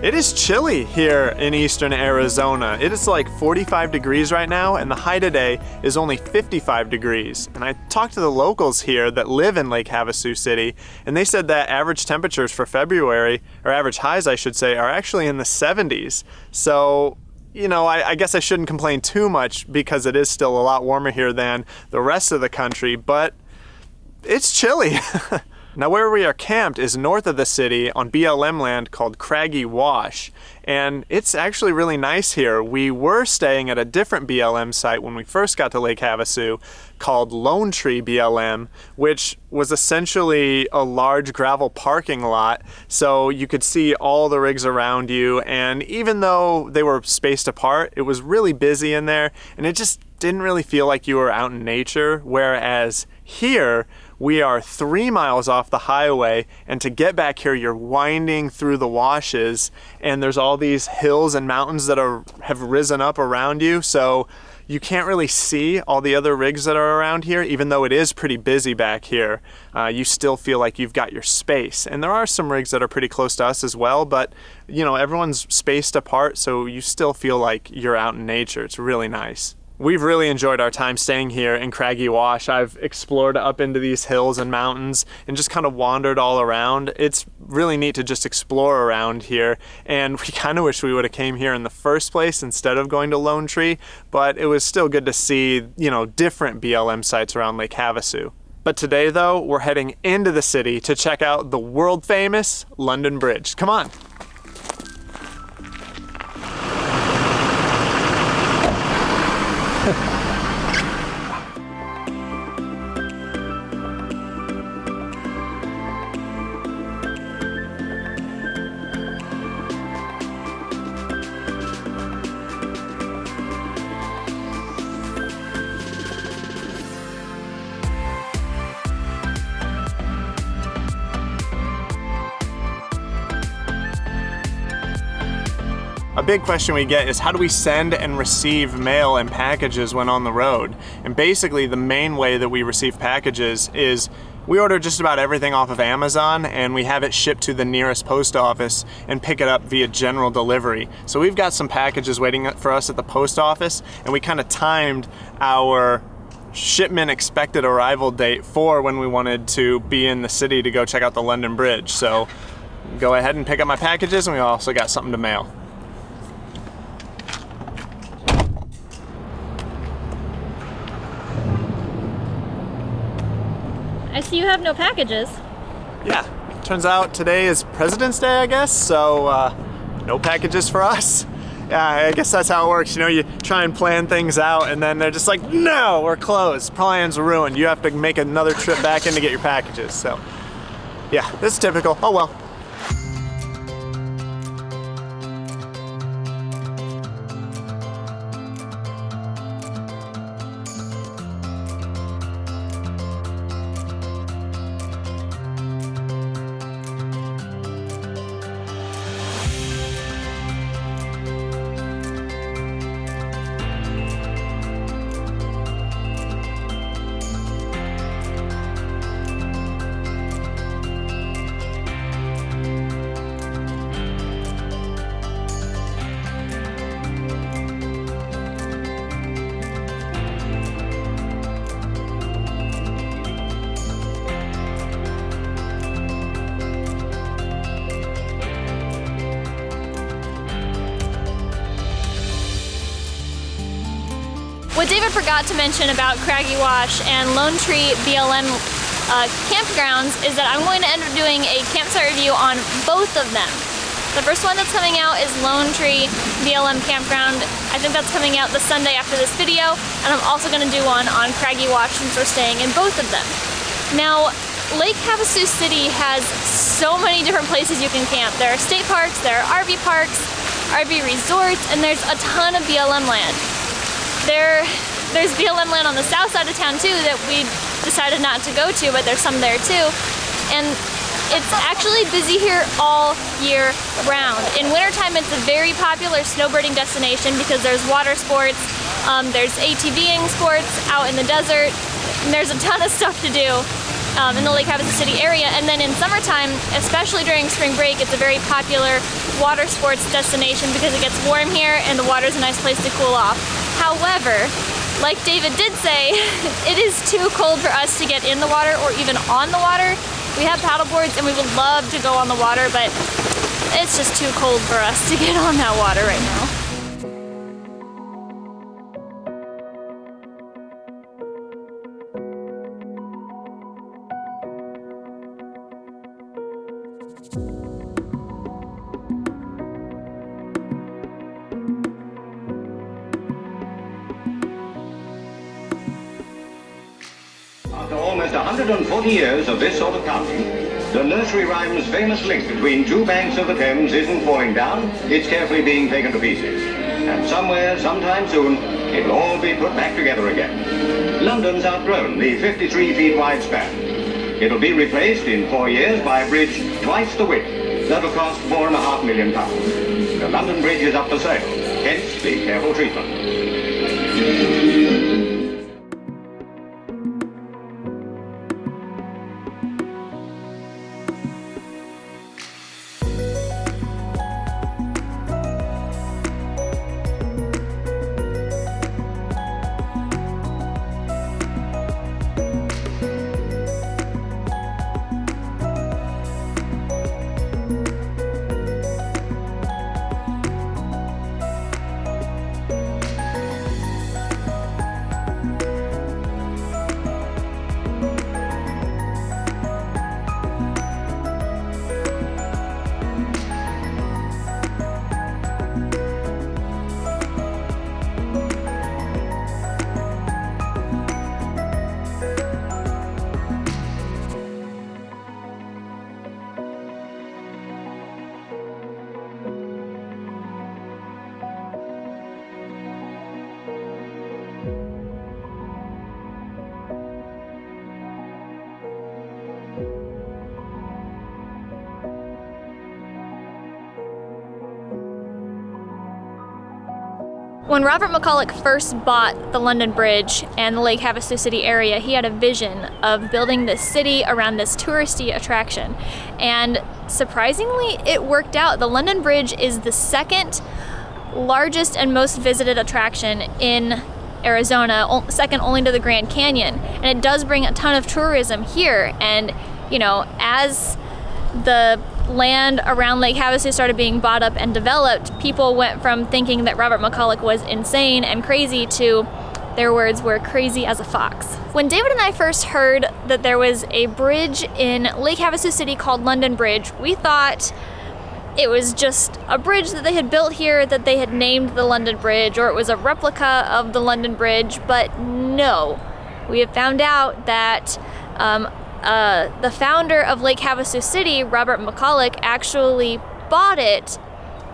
It is chilly here in eastern Arizona. It is like 45 degrees right now, and the high today is only 55 degrees. And I talked to the locals here that live in Lake Havasu City, and they said that average temperatures for February, or average highs I should say, are actually in the 70s. So, you know, I guess I shouldn't complain too much because it is still a lot warmer here than the rest of the country, but it's chilly. Now where we are camped is north of the city on BLM land called Craggy Wash, and it's actually really nice here. We were staying at a different BLM site when we first got to Lake Havasu called Lone Tree BLM, which was essentially a large gravel parking lot, so you could see all the rigs around you, and even though they were spaced apart, it was really busy in there, and it just didn't really feel like you were out in nature, whereas here, we are 3 miles off the highway, and to get back here, you're winding through the washes, and there's all these hills and mountains that have risen up around you, so you can't really see all the other rigs that are around here. Even though it is pretty busy back here, you still feel like you've got your space. And there are some rigs that are pretty close to us as well, but you know, everyone's spaced apart, so you still feel like you're out in nature. It's really nice. We've really enjoyed our time staying here in Craggy Wash. I've explored up into these hills and mountains and just kind of wandered all around. It's really neat to just explore around here, and we kind of wish we would have came here in the first place instead of going to Lone Tree, but it was still good to see, you know, different BLM sites around Lake Havasu. But today though, we're heading into the city to check out the world famous London Bridge. Come on. A big question we get is how do we send and receive mail and packages when on the road? And basically the main way that we receive packages is we order just about everything off of Amazon, and we have it shipped to the nearest post office and pick it up via general delivery. So we've got some packages waiting for us at the post office, and we kind of timed our shipment expected arrival date for when we wanted to be in the city to go check out the London Bridge. So go ahead and pick up my packages, and we also got something to mail. I see you have no packages. Yeah, turns out today is President's Day, I guess, so no packages for us. Yeah, I guess that's how it works. You know, you try and plan things out, and then they're just like, no, we're closed. Plans are ruined. You have to make another trip back in to get your packages. So, yeah, this is typical. Oh well. What David forgot to mention about Craggy Wash and Lone Tree BLM campgrounds is that I'm going to end up doing a campsite review on both of them. The first one that's coming out is Lone Tree BLM Campground. I think that's coming out the Sunday after this video, and I'm also going to do one on Craggy Wash since we're staying in both of them. Now, Lake Havasu City has so many different places you can camp. There are state parks, there are RV parks, RV resorts, and there's a ton of BLM land. There's BLM land on the south side of town too that we decided not to go to, but there's some there too. And it's actually busy here all year round. In wintertime, it's a very popular snowbirding destination because there's water sports, there's ATVing sports out in the desert, and there's a ton of stuff to do. in the Lake Havasu City area. And then in summertime, especially during spring break, it's a very popular water sports destination because it gets warm here and the water's a nice place to cool off. However, like David did say, it is too cold for us to get in the water or even on the water. We have paddle boards and we would love to go on the water, but it's just too cold for us to get on that water right now. After almost 140 years of this sort of counting, the nursery rhyme's famous link between two banks of the Thames isn't falling down, it's carefully being taken to pieces. And somewhere, sometime soon, it'll all be put back together again. London's outgrown the 53 feet wide span. It'll be replaced in 4 years by a bridge twice the width. That'll cost £4.5 million. The London Bridge is up for sale, hence the careful treatment. When Robert McCulloch first bought the London Bridge and the Lake Havasu City area, he had a vision of building this city around this touristy attraction. And surprisingly, it worked out. The London Bridge is the second largest and most visited attraction in Arizona, second only to the Grand Canyon. And it does bring a ton of tourism here. And, you know, as the land around Lake Havasu started being bought up and developed, people went from thinking that Robert McCulloch was insane and crazy to, their words were, crazy as a fox. When David and I first heard that there was a bridge in Lake Havasu City called London Bridge, we thought it was just a bridge that they had built here that they had named the London Bridge, or it was a replica of the London Bridge, but no. We have found out that the founder of Lake Havasu City, Robert McCulloch, actually bought it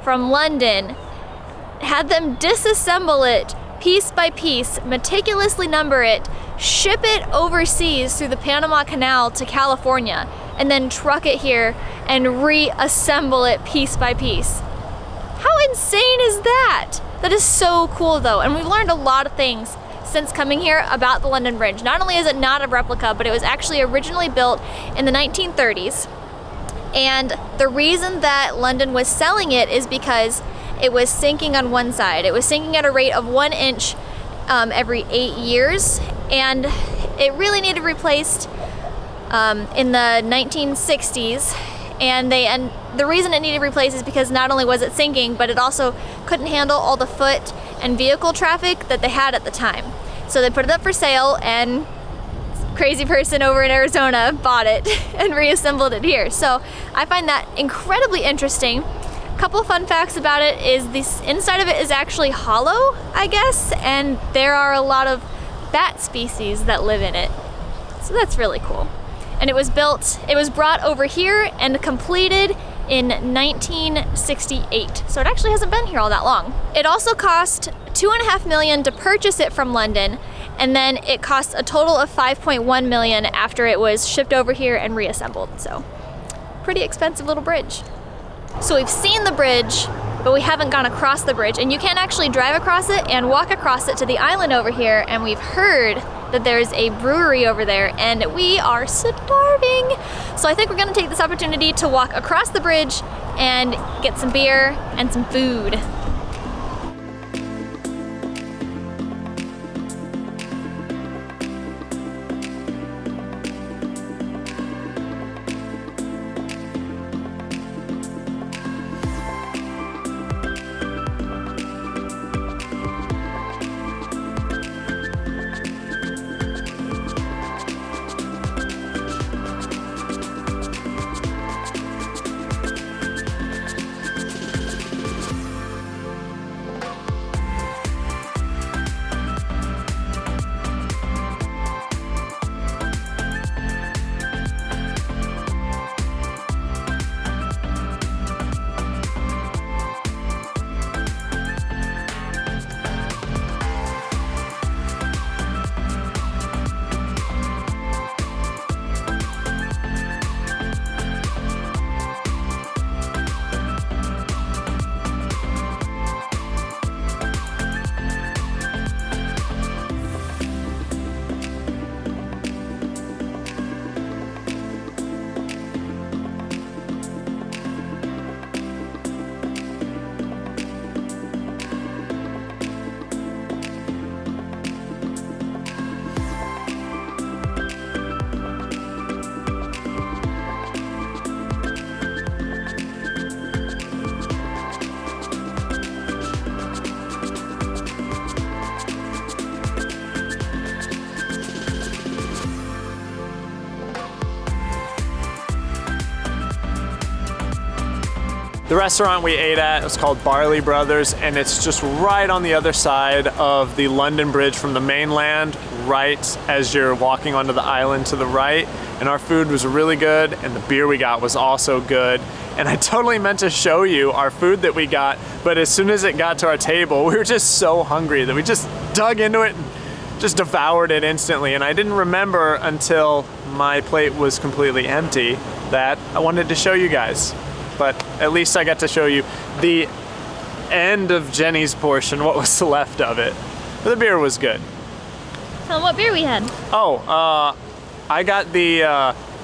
from London, had them disassemble it piece by piece, meticulously number it, ship it overseas through the Panama Canal to California, and then truck it here and reassemble it piece by piece. How insane is that? That is so cool though, and we've learned a lot of things since coming here about the London Bridge. Not only is it not a replica, but it was actually originally built in the 1930s. And the reason that London was selling it is because it was sinking on one side. It was sinking at a rate of 1 inch every 8 years, and it really needed replaced in the 1960s. And the reason it needed replaced is because not only was it sinking, but it also couldn't handle all the foot and vehicle traffic that they had at the time. So they put it up for sale, and crazy person over in Arizona bought it and reassembled it here. So I find that incredibly interesting. A couple of fun facts about it is the inside of it is actually hollow, I guess, and there are a lot of bat species that live in it. So that's really cool. And it was brought over here and completed in 1968. So it actually hasn't been here all that long. It also cost $2.5 million to purchase it from London, and then it cost a total of $5.1 million after it was shipped over here and reassembled. So pretty expensive little bridge. So we've seen the bridge, but we haven't gone across the bridge, and you can actually drive across it and walk across it to the island over here, and we've heard that there's a brewery over there and we are starving. So I think we're gonna take this opportunity to walk across the bridge and get some beer and some food. The restaurant we ate at was called Barley Brothers, and it's just right on the other side of the London Bridge from the mainland, right as you're walking onto the island to the right. And our food was really good, and the beer we got was also good. And I totally meant to show you our food that we got, but as soon as it got to our table, we were just so hungry that we just dug into it and just devoured it instantly. And I didn't remember until my plate was completely empty that I wanted to show you guys. But at least I got to show you the end of Jenny's portion, what was left of it. But the beer was good. Tell them what beer we had. Oh, I got the,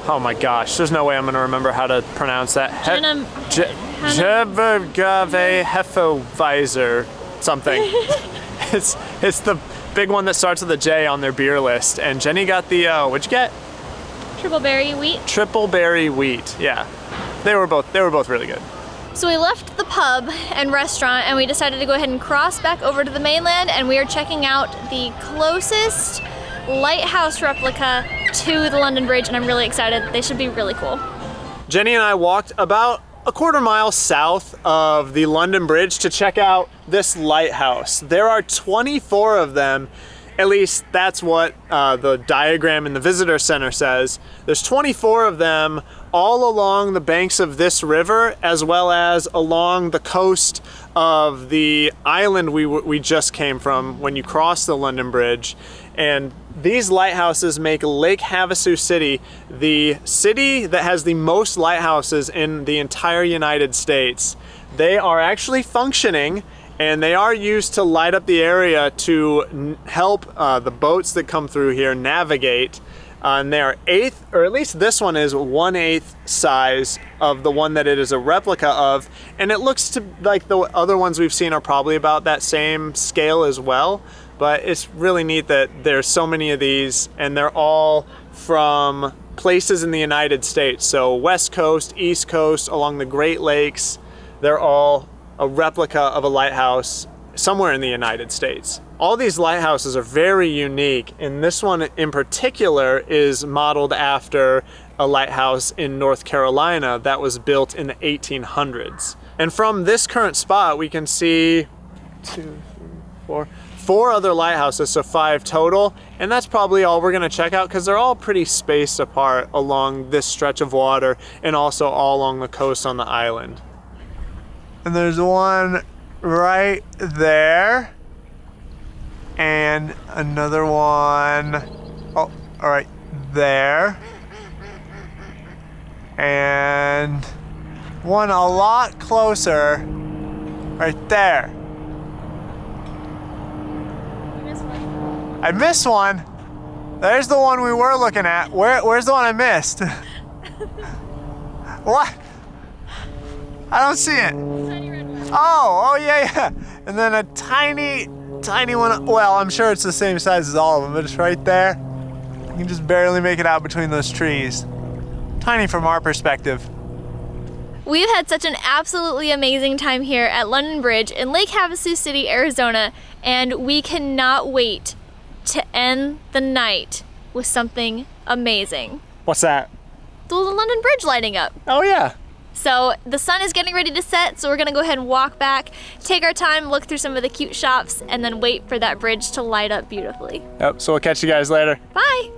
oh my gosh, there's no way I'm gonna remember how to pronounce that. Jeb Barb B something. It's the big one that starts with a J on their beer list. And Jenny got the, what'd you get? Triple berry wheat. Triple berry wheat, yeah. They were both really good. So we left the pub and restaurant and we decided to go ahead and cross back over to the mainland, and we are checking out the closest lighthouse replica to the London Bridge, and I'm really excited. They should be really cool. Jenny and I walked about a quarter mile south of the London Bridge to check out this lighthouse. There are 24 of them. At least that's what the diagram in the visitor center says. There's 24 of them all along the banks of this river, as well as along the coast of the island we just came from when you cross the London Bridge. And these lighthouses make Lake Havasu City the city that has the most lighthouses in the entire United States. They are actually functioning, and they are used to light up the area to help the boats that come through here navigate. And they are eighth, or at least this one is 1/8 size of the one that it is a replica of. And it looks to like the other ones we've seen are probably about that same scale as well. But it's really neat that there's so many of these, and they're all from places in the United States. So West Coast, East Coast, along the Great Lakes, they're all a replica of a lighthouse somewhere in the United States. All these lighthouses are very unique, and this one in particular is modeled after a lighthouse in North Carolina that was built in the 1800s. And from this current spot, we can see 2, 3, 4, 4 other lighthouses, so 5 total. And that's probably all we're gonna check out because they're all pretty spaced apart along this stretch of water and also all along the coast on the island. And there's one right there. And another one, oh, all right, there. And one a lot closer, right there. You missed one. I missed one. There's the one we were looking at. Where's the one I missed? What? I don't see it. Oh, yeah. And then a tiny one. Well, I'm sure it's the same size as all of them, but it's right there. You can just barely make it out between those trees. Tiny from our perspective. We've had such an absolutely amazing time here at London Bridge in Lake Havasu City, Arizona, and we cannot wait to end the night with something amazing. What's that? The London Bridge lighting up. Oh, yeah. So the sun is getting ready to set, so we're gonna go ahead and walk back, take our time, look through some of the cute shops, and then wait for that bridge to light up beautifully. Yep, so we'll catch you guys later. Bye.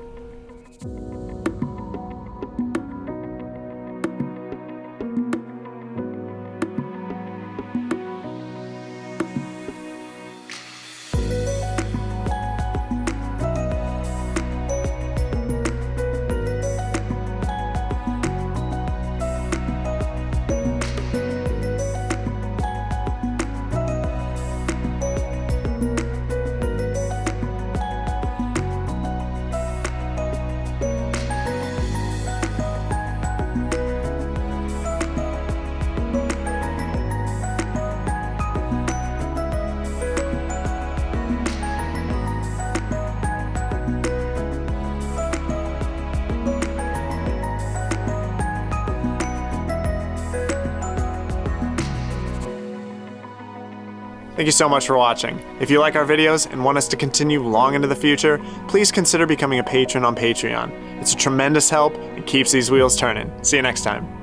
Thank you so much for watching. If you like our videos and want us to continue long into the future, please consider becoming a patron on Patreon. It's a tremendous help and keeps these wheels turning. See you next time.